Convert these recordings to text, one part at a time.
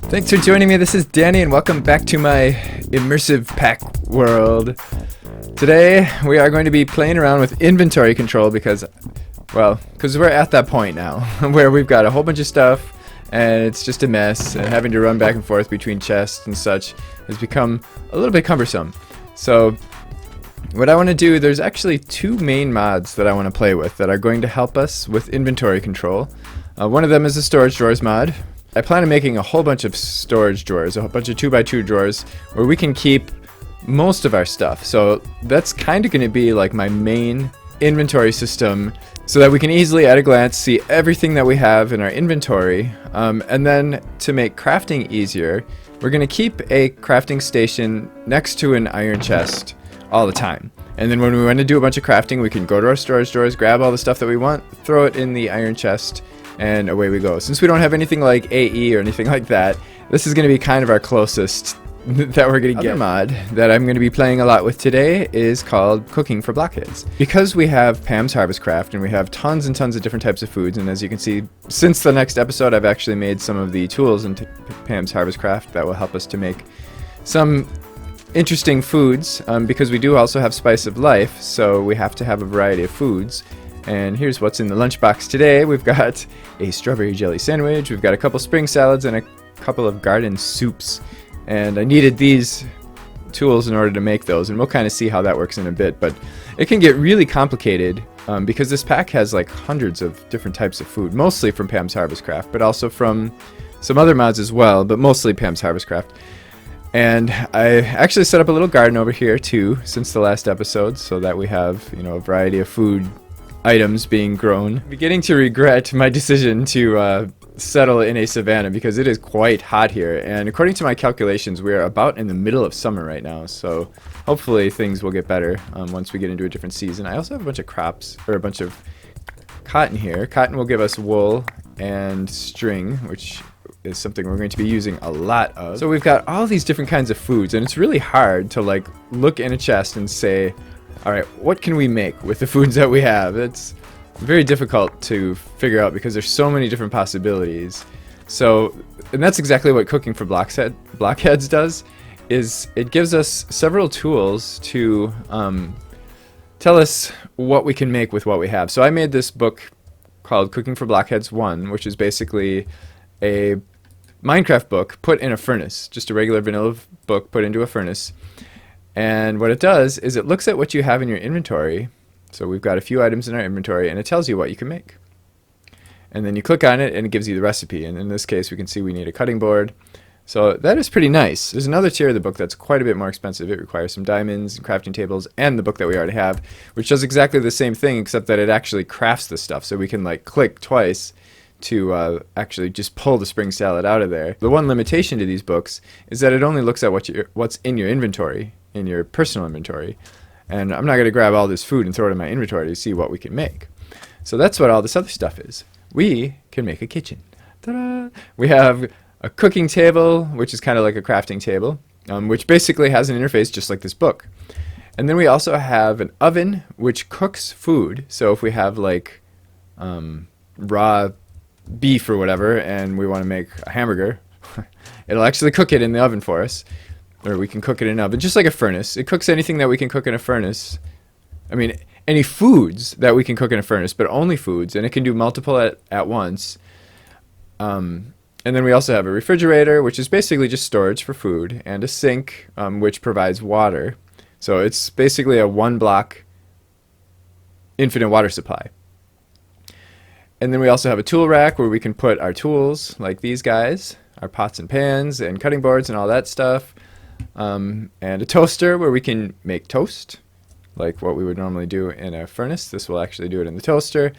Thanks for joining me. This is Danny, and welcome back to my immersive pack world. Today, we are going to be playing around with inventory control because we're at that point now where we've got a whole bunch of stuff and it's just a mess, and having to run back and forth between chests and such has become a little bit cumbersome. So, what I want to do, there's actually two main mods that I want to play with that are going to help us with inventory control. One of them is the storage drawers mod. I plan on making a whole bunch of storage drawers, a whole bunch of 2x2 drawers, where we can keep most of our stuff. So that's kind of going to be like my main inventory system, so that we can easily at a glance see everything that we have in our inventory. And then to make crafting easier, we're going to keep a crafting station next to an iron chest all the time. And then when we want to do a bunch of crafting, we can go to our storage drawers, grab all the stuff that we want, throw it in the iron chest, and away we go. Since we don't have anything like AE or anything like that, this is going to be kind of our closest that we're going to get. Other mod that I'm going to be playing a lot with today is called Cooking for Blockheads. Because we have Pam's Harvest Craft and we have tons and tons of different types of foods, and as you can see, since the next episode, I've actually made some of the tools in Pam's Harvest Craft that will help us to make some interesting foods, because we do also have Spice of Life, so we have to have a variety of foods. And here's what's in the lunchbox today. We've got a strawberry jelly sandwich, we've got a couple spring salads, and a couple of garden soups. And I needed these tools in order to make those, and we'll kind of see how that works in a bit. But it can get really complicated because this pack has like hundreds of different types of food, mostly from Pam's Harvest Craft, but also from some other mods as well, but mostly Pam's Harvest Craft. And I actually set up a little garden over here too since the last episode, so that we have, you know, a variety of food items being grown. I'm beginning to regret my decision to settle in a savanna because it is quite hot here, and according to my calculations, we are about in the middle of summer right now, so hopefully things will get better once we get into a different season. I also have a bunch of crops, or a bunch of cotton here. Cotton will give us wool and string, which is something we're going to be using a lot of. So we've got all these different kinds of foods, and it's really hard to like look in a chest and say, all right, what can we make with the foods that we have? It's very difficult to figure out because there's so many different possibilities. So, and that's exactly what Cooking for Blockheads does, is it gives us several tools to tell us what we can make with what we have. So I made this book called Cooking for Blockheads 1, which is basically a Minecraft book put in a furnace, just a regular vanilla book put into a furnace. And what it does is it looks at what you have in your inventory. So we've got a few items in our inventory, and it tells you what you can make. And then you click on it, and it gives you the recipe. And in this case, we can see we need a cutting board. So that is pretty nice. There's another tier of the book that's quite a bit more expensive. It requires some diamonds and crafting tables and the book that we already have, which does exactly the same thing, except that it actually crafts the stuff. So we can like click twice to actually just pull the spring salad out of there. The one limitation to these books is that it only looks at what's in your inventory, in your personal inventory. And I'm not going to grab all this food and throw it in my inventory to see what we can make. So that's what all this other stuff is. We can make a kitchen. Ta-da! We have a cooking table, which is kind of like a crafting table, which basically has an interface just like this book. And then we also have an oven, which cooks food. So if we have like raw beef or whatever, and we want to make a hamburger, it'll actually cook it in the oven for us. Or we can cook it in an oven, just like a furnace. It cooks anything that we can cook in a furnace. I mean, any foods that we can cook in a furnace, but only foods, and it can do multiple at once. And then we also have a refrigerator, which is basically just storage for food, and a sink, which provides water. So it's basically a one-block infinite water supply. And then we also have a tool rack where we can put our tools, like these guys, our pots and pans and cutting boards and all that stuff. And a toaster where we can make toast, like what we would normally do in a furnace. This will actually do it in the toaster.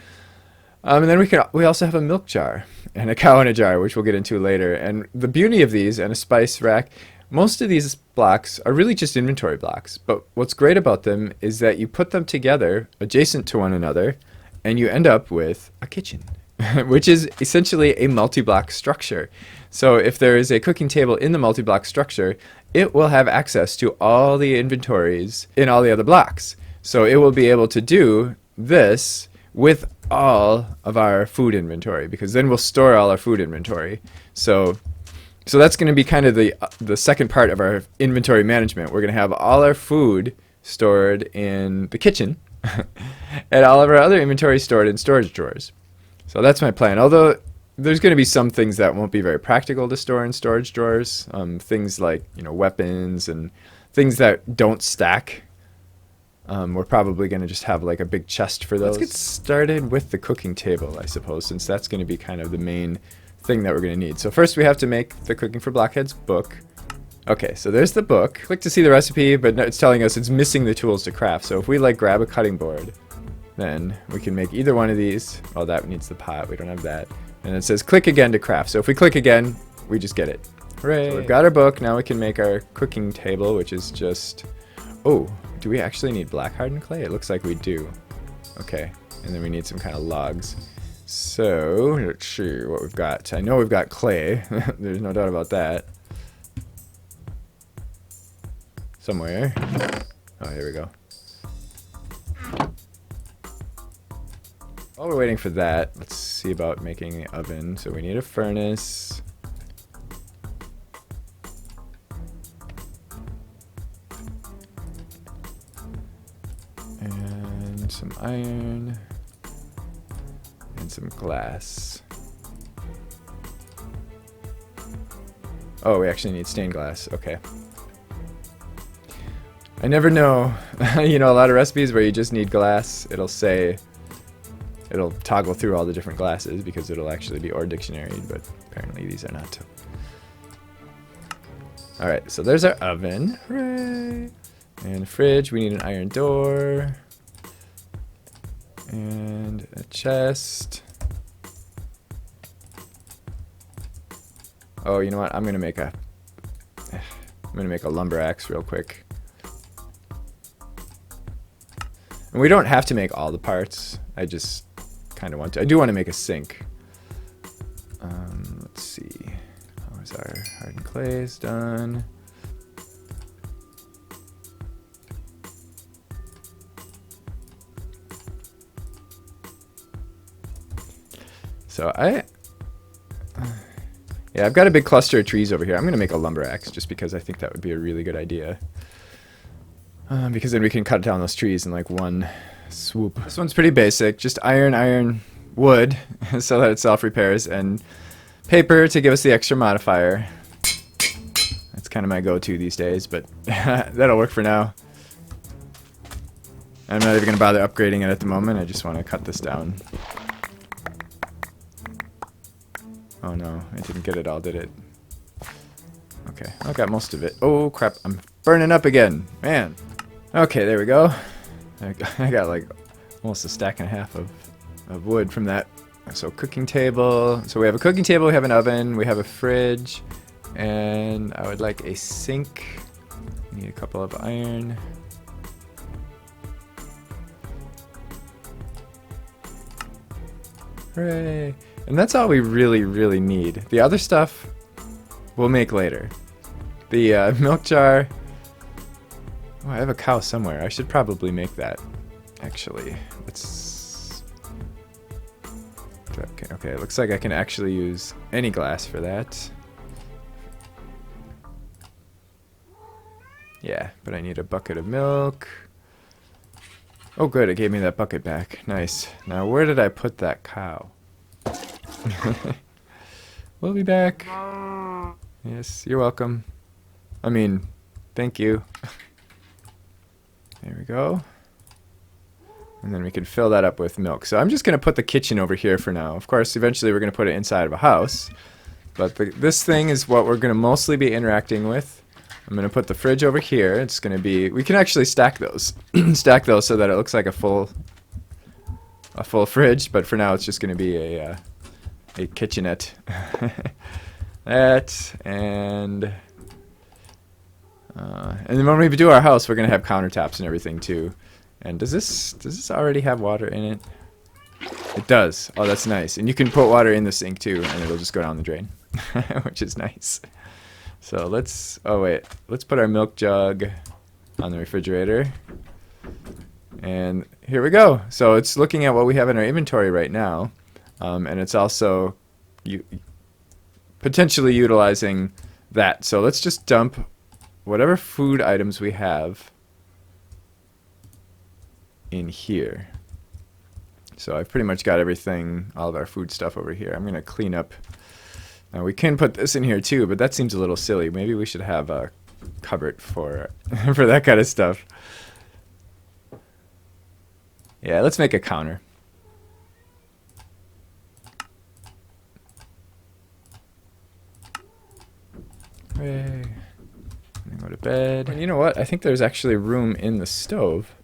And then we also have a milk jar and a cow in a jar, which we'll get into later. And the beauty of these, and a spice rack, most of these blocks are really just inventory blocks. But what's great about them is that you put them together adjacent to one another, and you end up with a kitchen, which is essentially a multi-block structure. So if there is a cooking table in the multi-block structure, it will have access to all the inventories in all the other blocks. So it will be able to do this with all of our food inventory, because then we'll store all our food inventory. So So that's going to be kind of the second part of our inventory management. We're going to have all our food stored in the kitchen and all of our other inventory stored in storage drawers. So that's my plan. Although there's going to be some things that won't be very practical to store in storage drawers. Things like, weapons and things that don't stack. We're probably going to just have like a big chest for those. Let's get started with the cooking table, I suppose, since that's going to be kind of the main thing that we're going to need. So first we have to make the Cooking for Blockheads book. Okay, so there's the book. Click to see the recipe, but it's telling us it's missing the tools to craft. So if we like grab a cutting board, then we can make either one of these. Oh, that needs the pot. We don't have that. And it says click again to craft. So if we click again, we just get it. Hooray. So we've got our book. Now we can make our cooking table, which is just... Oh, do we actually need black hardened clay? It looks like we do. Okay, and then we need some kind of logs. So, let's see what we've got. I know we've got clay. There's no doubt about that. Somewhere. Oh, here we go. While we're waiting for that, let's see about making the oven. So we need a furnace. And some iron. And some glass. Oh, we actually need stained glass. Okay. I never know. A lot of recipes where you just need glass, it'll toggle through all the different glasses because it'll actually be or dictionary, but apparently these are not. Alright, so there's our oven. Hooray! And fridge, we need an iron door. And a chest. Oh, you know what? I'm gonna make a lumber axe real quick. And we don't have to make all the parts. I just kind of want to. I do want to make a sink. Let's see. How is our hardened clays done? So I've got a big cluster of trees over here. I'm going to make a lumber axe just because I think that would be a really good idea. Because then we can cut down those trees in like one swoop. This one's pretty basic. Just iron, wood, so that it self-repairs, and paper to give us the extra modifier. That's kind of my go-to these days, but that'll work for now. I'm not even going to bother upgrading it at the moment. I just want to cut this down. Oh no, I didn't get it all, did it? Okay, I got most of it. Oh crap, I'm burning up again. Man. Okay, there we go. I got like almost a stack and a half of wood from that. So cooking table. So we have a cooking table, we have an oven, we have a fridge, and I would like a sink. Need a couple of iron. Hooray. And that's all we really need. The other stuff we'll make later. The milk jar. Oh, I have a cow somewhere. I should probably make that. Actually, let's... Okay, it looks like I can actually use any glass for that. Yeah, but I need a bucket of milk. Oh good, it gave me that bucket back. Nice. Now where did I put that cow? We'll be back. Yes, you're welcome. I mean, thank you. There we go. And then we can fill that up with milk. So I'm just going to put the kitchen over here for now. Of course, eventually we're going to put it inside of a house. But this thing is what we're going to mostly be interacting with. I'm going to put the fridge over here. It's going to be... We can actually stack those. Stack those so that it looks like a full fridge. But for now, it's just going to be a kitchenette. That, and then when we do our house, we're going to have countertops and everything too. And does this already have water in it? It does. Oh, that's nice. And you can put water in the sink too, and it'll just go down the drain, which is nice. So let's put our milk jug on the refrigerator. And here we go. So it's looking at what we have in our inventory right now. And it's also potentially utilizing that. So let's just dump whatever food items we have in here. So I've pretty much got everything, all of our food stuff over here. I'm going to clean up. Now we can put this in here too, but that seems a little silly. Maybe we should have a cupboard for for that kind of stuff. Yeah, let's make a counter. Hooray. And go to bed. And you know what? I think there's actually room in the stove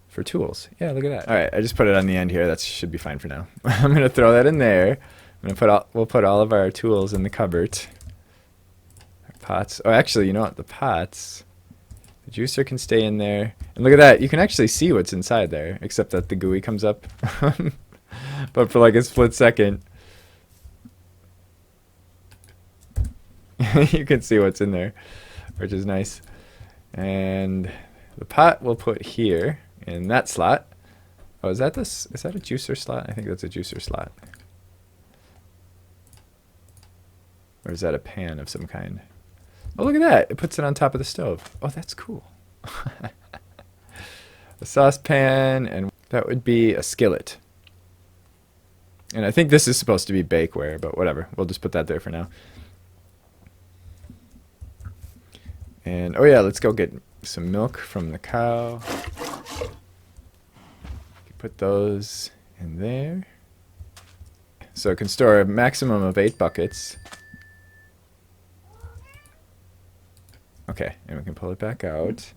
for tools. Yeah, look at that. All right, I just put it on the end here. That should be fine for now. I'm gonna throw that in there. We'll put all of our tools in the cupboard. Our pots. Oh, actually, you know what? The pots. The juicer can stay in there. And look at that. You can actually see what's inside there, except that the GUI comes up. But for like a split second, you can see what's in there, which is nice. And the pot we'll put here in that slot. Oh, is that this? Is that a juicer slot? I think that's a juicer slot. Or is that a pan of some kind? Oh, look at that. It puts it on top of the stove. Oh, that's cool. A saucepan, and that would be a skillet. And I think this is supposed to be bakeware, but whatever. We'll just put that there for now. And, oh yeah, let's go get some milk from the cow. Put those in there. So it can store a maximum of 8 buckets. Okay, and we can pull it back out.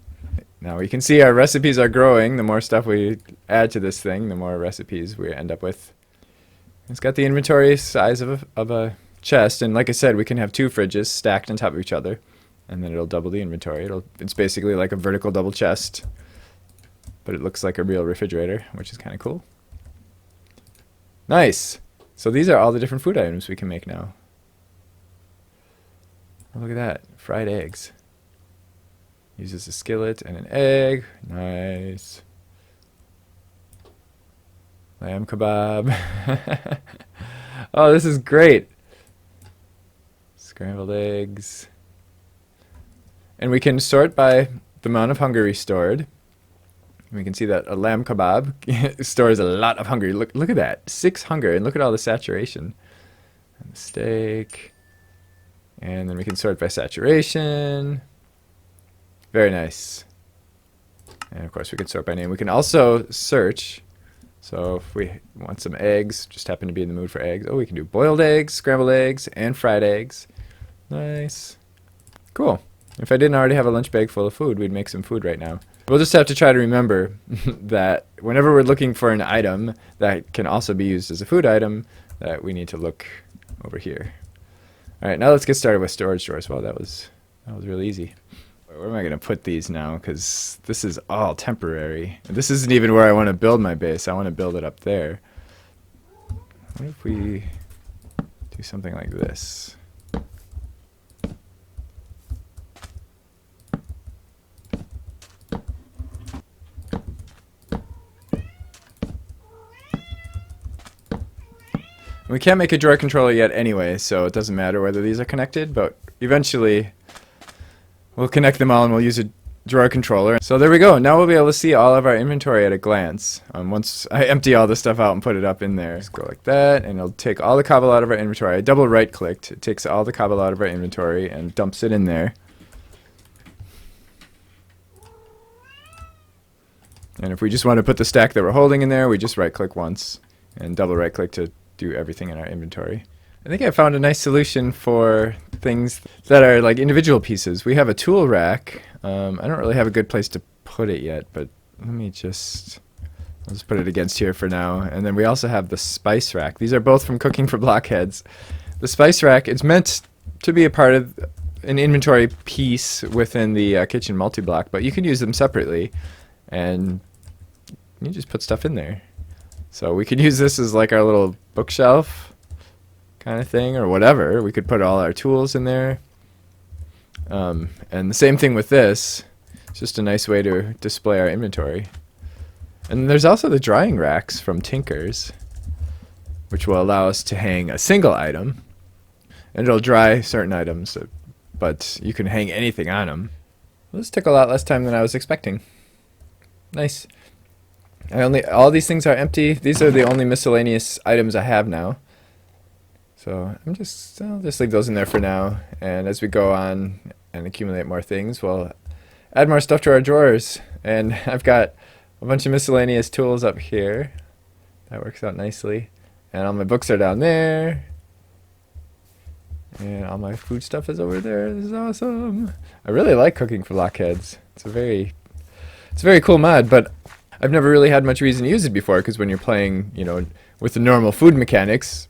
Now we can see our recipes are growing. The more stuff we add to this thing, the more recipes we end up with. It's got the inventory size of a chest, and like I said, we can have 2 fridges stacked on top of each other, and then it'll double the inventory. It's basically like a vertical double chest, but it looks like a real refrigerator, which is kind of cool. Nice! So these are all the different food items we can make now. Oh, look at that. Fried eggs. Uses a skillet and an egg. Nice. Lamb kebab. Oh, this is great. Scrambled eggs. And we can sort by the amount of hunger restored. We can see that a lamb kebab stores a lot of hunger. Look at that. 6 hunger. And look at all the saturation. And the steak. And then we can sort by saturation. Very nice. And of course we can sort by name. We can also search. So if we want some eggs, just happen to be in the mood for eggs. Oh, we can do boiled eggs, scrambled eggs, and fried eggs. Nice. Cool. If I didn't already have a lunch bag full of food, we'd make some food right now. We'll just have to try to remember that whenever we're looking for an item that can also be used as a food item, that we need to look over here. All right, now let's get started with storage drawers. Well, that was really easy. Where am I going to put these now? Because this is all temporary. This isn't even where I want to build my base. I want to build it up there. What if we do something like this? We can't make a drawer controller yet anyway, so it doesn't matter whether these are connected, but eventually we'll connect them all and we'll use a drawer controller. So there we go. Now we'll be able to see all of our inventory at a glance. Once I empty all the stuff out and put it up in there. Just go like that, and it'll take all the cobble out of our inventory. I double right clicked. It takes all the cobble out of our inventory and dumps it in there. And if we just want to put the stack that we're holding in there, we just right click once and double right click to do everything in our inventory. I think I found a nice solution for things that are like individual pieces. We have a tool rack. I don't really have a good place to put it yet, but I'll just put it against here for now. And then we also have the spice rack. These are both from Cooking for Blockheads. The spice rack is meant to be a part of an inventory piece within the kitchen multi-block, but you can use them separately, and you just put stuff in there. So we could use this as like our little bookshelf kind of thing, or whatever. We could put all our tools in there. And the same thing with this. It's just a nice way to display our inventory. And there's also the drying racks from Tinkers, which will allow us to hang a single item. and it'll dry certain items, but you can hang anything on them. Well, this took a lot less time than I was expecting. Nice. All these things are empty. These are the only miscellaneous items I have now. So I'll just leave those in there for now. And as we go on and accumulate more things, we'll add more stuff to our drawers. And I've got a bunch of miscellaneous tools up here. That works out nicely. And all my books are down there. And all my food stuff is over there. This is awesome. I really like Cooking for Blockheads. It's a very cool mod, but I've never really had much reason to use it before, because when you're playing, you know, with the normal food mechanics,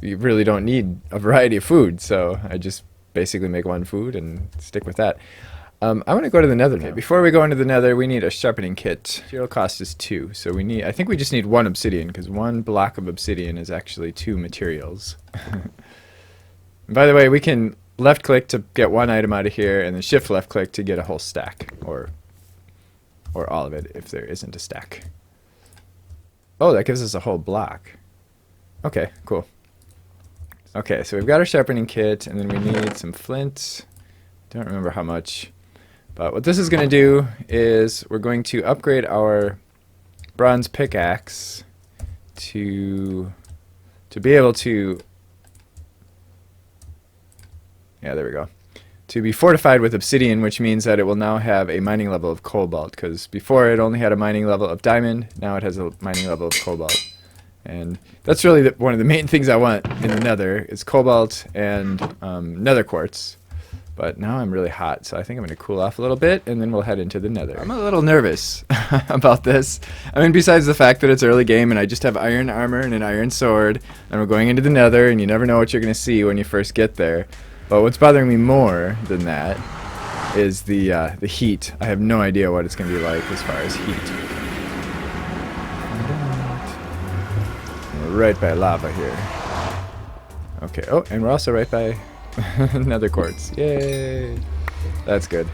you really don't need a variety of food. So I just basically make one food and stick with that. I want to go to the Nether now. Before we go into the Nether, we need a sharpening kit. Material cost is 2, so I think we just need 1 obsidian, because 1 block of obsidian is actually 2 materials. By the way, we can left click to get 1 item out of here, and then shift left click to get a whole stack, or all of it if there isn't a stack. Oh, that gives us a whole block. Okay, cool. Okay, so we've got our sharpening kit, and then we need some flint. Don't remember how much. But what this is going to do is we're going to upgrade our bronze pickaxe to be able to... Yeah, there we go. To be fortified with obsidian, which means that it will now have a mining level of cobalt, because before it only had a mining level of diamond, now it has a mining level of cobalt. And that's really one of the main things I want in the Nether, is cobalt and nether quartz. But now I'm really hot, so I think I'm going to cool off a little bit, and then we'll head into the Nether. I'm a little nervous about this. I mean, besides the fact that it's early game and I just have iron armor and an iron sword, and we're going into the Nether, and you never know what you're going to see when you first get there. But what's bothering me more than that is the heat. I have no idea what it's going to be like as far as heat. We're right by lava here. Okay, oh, and we're also right by nether quartz. Yay! That's good.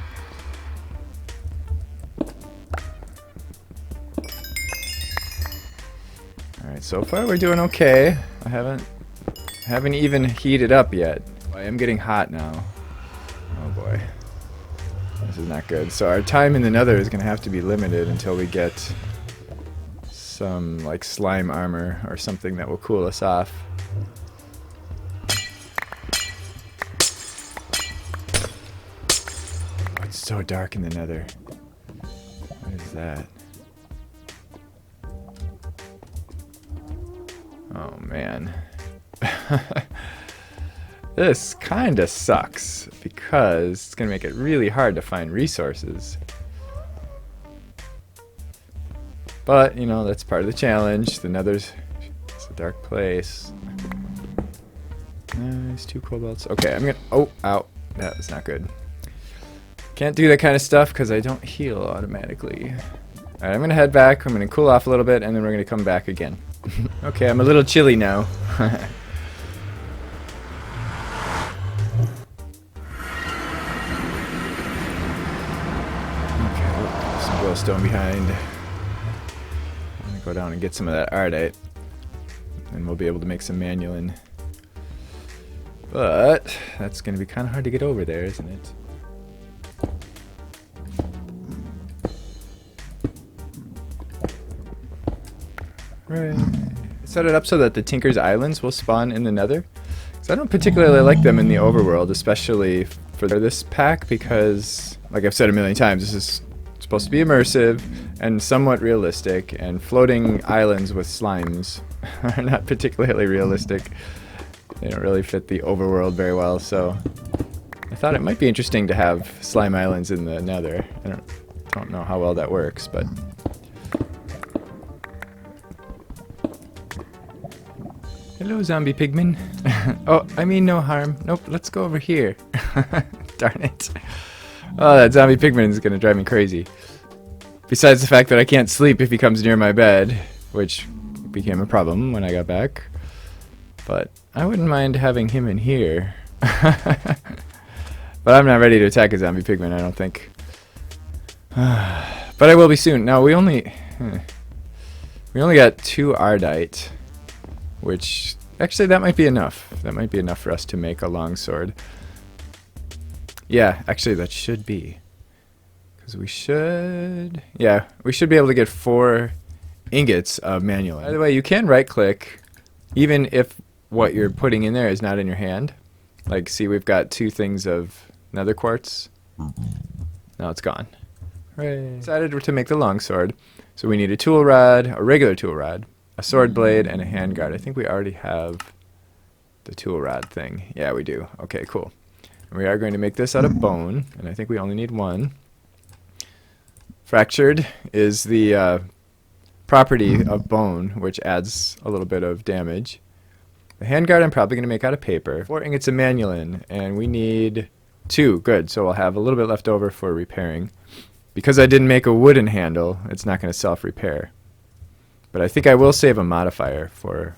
Alright, so far we're doing okay. I haven't even heated up yet. I am getting hot now. Oh boy. This is not good. So our time in the Nether is going to have to be limited until we get some like slime armor or something that will cool us off. Oh, it's so dark in the Nether. What is that? Oh man. This kinda sucks because it's gonna make it really hard to find resources. But, you know, that's part of the challenge. The Nether's it's a dark place. Nice, 2 cobalts. Okay, I'm gonna... Oh, ow. That was not good. Can't do that kind of stuff because I don't heal automatically. Alright, I'm gonna head back. I'm gonna cool off a little bit, and then we're gonna come back again. Okay, I'm a little chilly now. Stone behind. I'm gonna go down and get some of that ardite, and we'll be able to make some manulin. But that's gonna be kind of hard to get over there, isn't it? Right. Set it up so that the Tinker's Islands will spawn in the Nether. So I don't particularly like them in the overworld, especially for this pack, because, like I've said a million times, this is supposed to be immersive and somewhat realistic, and floating islands with slimes are not particularly realistic. They don't really fit the overworld very well, so I thought it might be interesting to have slime islands in the Nether. I don't know how well that works, but... Hello, zombie pigman. Oh, I mean no harm. Nope, let's go over here. Darn it. Oh, that zombie pigman is going to drive me crazy. Besides the fact that I can't sleep if he comes near my bed, which became a problem when I got back. But I wouldn't mind having him in here. But I'm not ready to attack a zombie pigman, I don't think. But I will be soon. Now, we only got 2 ardite, which Actually, that might be enough. That might be enough for us to make a longsword. Yeah, actually, that should be. Because we should... Yeah, we should be able to get 4 ingots of manual. By the way, you can right-click, even if what you're putting in there is not in your hand. Like, see, we've got 2 things of nether quartz. Now it's gone. Hooray. Decided to make the longsword. So we need a tool rod, a regular tool rod, a sword blade, and a handguard. I think we already have the tool rod thing. Yeah, we do. Okay, cool. And we are going to make this out of bone, and I think we only need 1. Fractured is the property of bone, which adds a little bit of damage. The handguard I'm probably going to make out of paper. 4 ingots of manulin, and we need 2. Good, so we'll have a little bit left over for repairing. Because I didn't make a wooden handle, it's not going to self-repair. But I think I will save a modifier for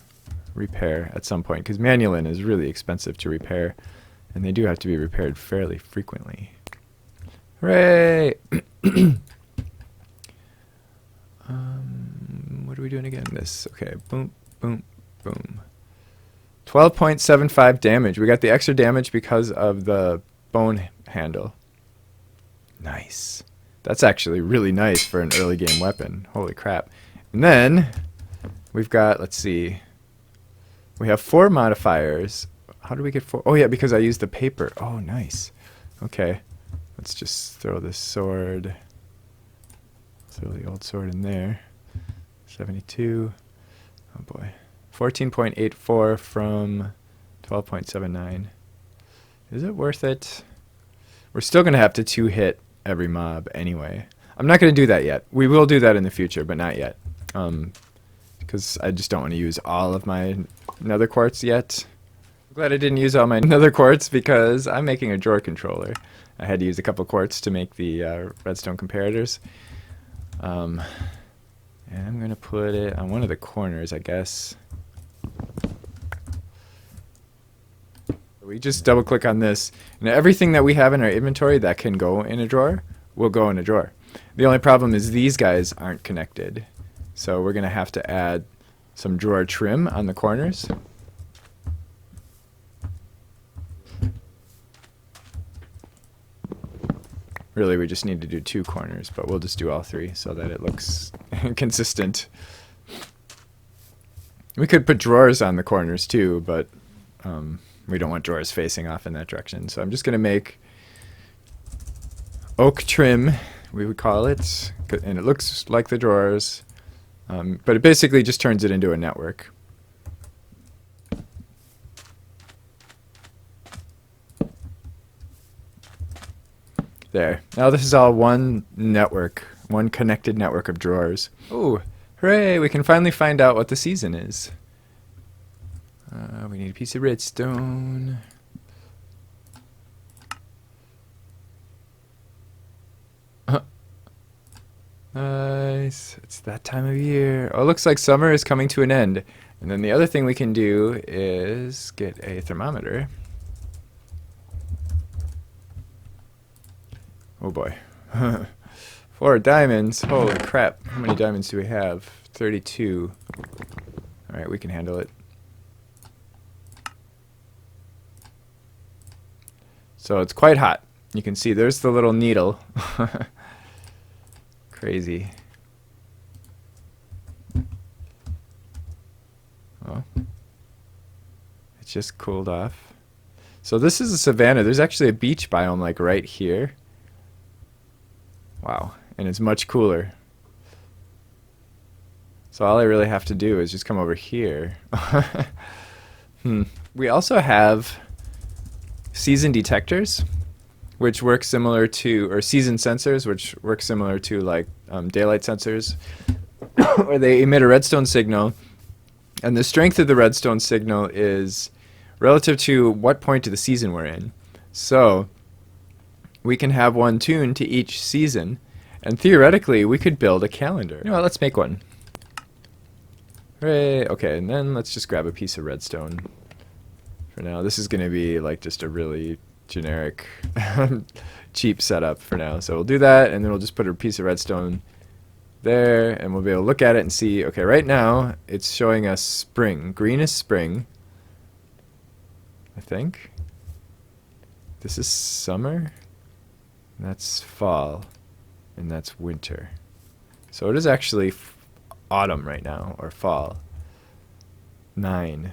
repair at some point, because manulin is really expensive to repair, and they do have to be repaired fairly frequently. Hooray! What are we doing again? This. Okay, boom, boom, boom. 12.75 damage. We got the extra damage because of the bone handle. Nice. That's actually really nice for an early game weapon. Holy crap. And then we've got, let's see, we have 4 modifiers. How do we get 4? Oh yeah, because I used the paper. Oh, nice. Okay. Let's just throw this sword. Throw the old sword in there. 72. Oh boy. 14.84 from 12.79. Is it worth it? We're still going to have to 2-hit every mob anyway. I'm not going to do that yet. We will do that in the future, but not yet. Because I just don't want to use all of my nether quartz yet. I'm glad I didn't use all my nether quartz because I'm making a drawer controller. I had to use a couple quartz to make the redstone comparators. And I'm going to put it on one of the corners, I guess. We just double click on this, and everything that we have in our inventory that can go in a drawer will go in a drawer. The only problem is these guys aren't connected. So we're going to have to add some drawer trim on the corners. Really, we just need to do 2 corners, but we'll just do all 3 so that it looks consistent. We could put drawers on the corners too, but we don't want drawers facing off in that direction. So I'm just going to make oak trim, we would call it, and it looks like the drawers, but it basically just turns it into a network. There. Now this is all one network, one connected network of drawers. Oh, hooray! We can finally find out what the season is. We need a piece of redstone. Nice. It's that time of year. Oh, it looks like summer is coming to an end. And then the other thing we can do is get a thermometer. Oh boy. 4 diamonds. Holy crap. How many diamonds do we have? 32. Alright, we can handle it. So it's quite hot. You can see there's the little needle. Crazy. Oh. It just cooled off. So this is a savanna. There's actually a beach biome like right here. Wow. And it's much cooler. So all I really have to do is just come over here. We also have season detectors, which work similar to, or season sensors, which work similar to like daylight sensors, where they emit a redstone signal, and the strength of the redstone signal is relative to what point of the season we're in. So we can have one tuned to each season, and theoretically we could build a calendar. You know what, let's make one. Hooray! Okay, and then let's just grab a piece of redstone. For now, this is going to be like just a really generic, cheap setup for now. So we'll do that, and then we'll just put a piece of redstone there, and we'll be able to look at it and see, okay, right now it's showing us spring. Green is spring, I think. This is summer. That's fall. And that's winter. So it is actually autumn right now, or fall. 9.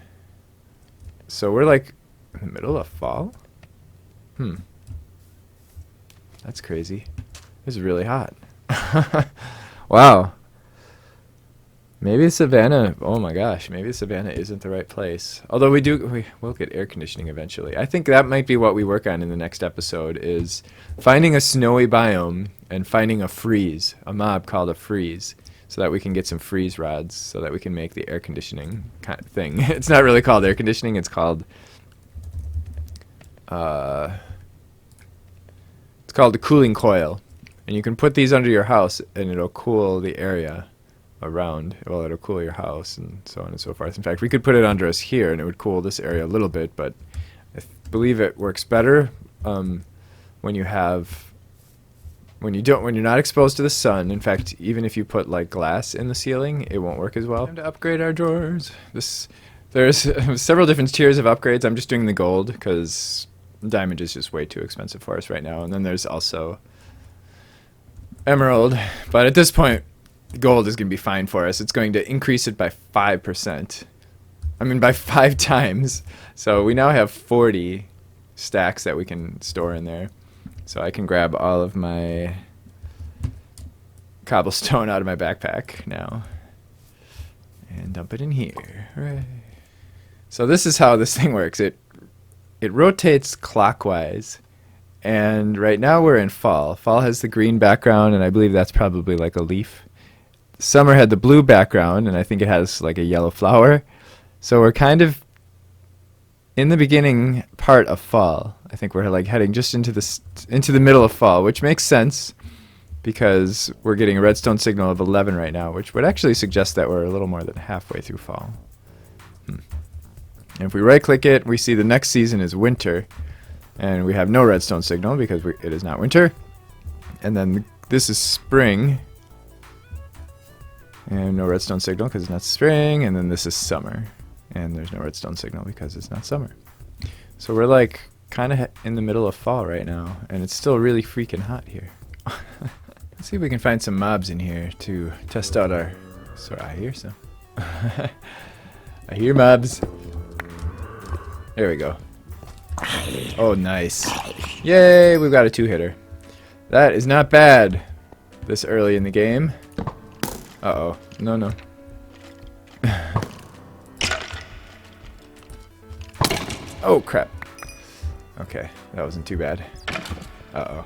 So we're like in the middle of fall? That's crazy. This is really hot. Wow. Maybe the savannah, oh my gosh, maybe the savannah isn't the right place. Although we will get air conditioning eventually. I think that might be what we work on in the next episode, is finding a snowy biome and finding a freeze, a mob called a freeze, so that we can get some freeze rods so that we can make the air conditioning kind of thing. It's not really called air conditioning, it's called the cooling coil. And you can put these under your house and it'll cool the area around. Well, it'll cool your house and so on and so forth. In fact, we could put it under us here and it would cool this area a little bit, but I believe it works better when you're not exposed to the sun. In fact, even if you put like glass in the ceiling, it won't work as well. Time to upgrade our drawers. There's several different tiers of upgrades. I'm just doing the gold because diamond is just way too expensive for us right now. And then there's also emerald, but at this point gold is going to be fine for us. It's going to increase it by 5%. I mean by 5 times. So we now have 40 stacks that we can store in there. So I can grab all of my cobblestone out of my backpack now and dump it in here. Hooray. So this is how this thing works. It rotates clockwise. And right now we're in fall. Fall has the green background, and I believe that's probably like a leaf. Summer had the blue background, and I think it has like a yellow flower. So we're kind of in the beginning part of fall. I think we're like heading just into the middle of fall, which makes sense because we're getting a redstone signal of 11 right now, which would actually suggest that we're a little more than halfway through fall. And if we right-click it, we see the next season is winter. And we have no redstone signal because it is not winter. And then this is spring. And no redstone signal because it's not spring. And then this is summer. And there's no redstone signal because it's not summer. So we're like kind of in the middle of fall right now. And it's still really freaking hot here. Let's see if we can find some mobs in here to test out our... Sorry, I hear some. I hear mobs. There we go. Oh, nice. Yay, we've got a 2-hitter. That is not bad this early in the game. Uh-oh. No. Oh, crap. Okay, that wasn't too bad. Uh-oh.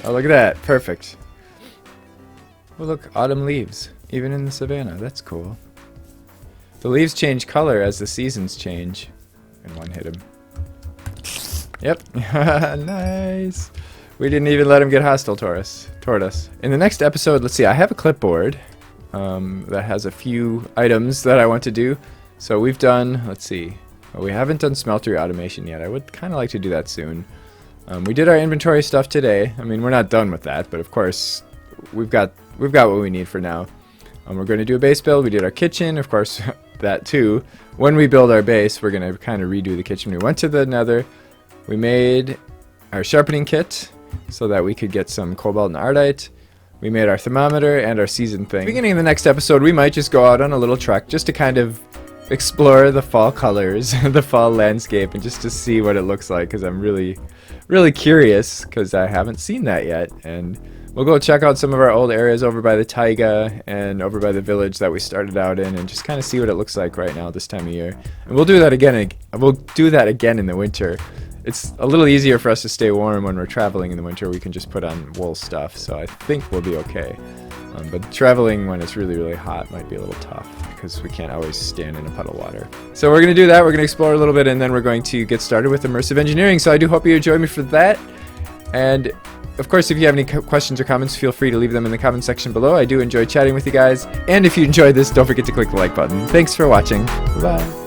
Oh, look at that. Perfect. Oh, look, autumn leaves. Even in the savannah. That's cool. The leaves change color as the seasons change. And one hit him. Yep. Nice. We didn't even let him get hostile toward us. In the next episode, let's see, I have a clipboard that has a few items that I want to do. So we've done, let's see, well, we haven't done smeltery automation yet. I would kind of like to do that soon. We did our inventory stuff today. I mean, we're not done with that, but of course, we've got what we need for now. We're going to do a base build. We did our kitchen, of course, that too. When we build our base, we're going to kind of redo the kitchen. We went to the Nether. We made our sharpening kit so that we could get some cobalt and ardite. We made our thermometer and our season thing. Beginning of the next episode, we might just go out on a little trek just to kind of explore the fall colors, the fall landscape, and just to see what it looks like, because I'm really, really curious because I haven't seen that yet. And we'll go check out some of our old areas over by the taiga and over by the village that we started out in, and just kind of see what it looks like right now this time of year. And we'll do that again. We'll do that again in the winter. It's a little easier for us to stay warm when we're traveling in the winter. We can just put on wool stuff, so I think we'll be okay. But traveling when it's really, really hot might be a little tough because we can't always stand in a puddle of water. So we're going to do that. We're going to explore a little bit, and then we're going to get started with immersive engineering. So I do hope you join me for that. And of course, if you have any questions or comments, feel free to leave them in the comment section below. I do enjoy chatting with you guys. And if you enjoyed this, don't forget to click the like button. Thanks for watching. Bye.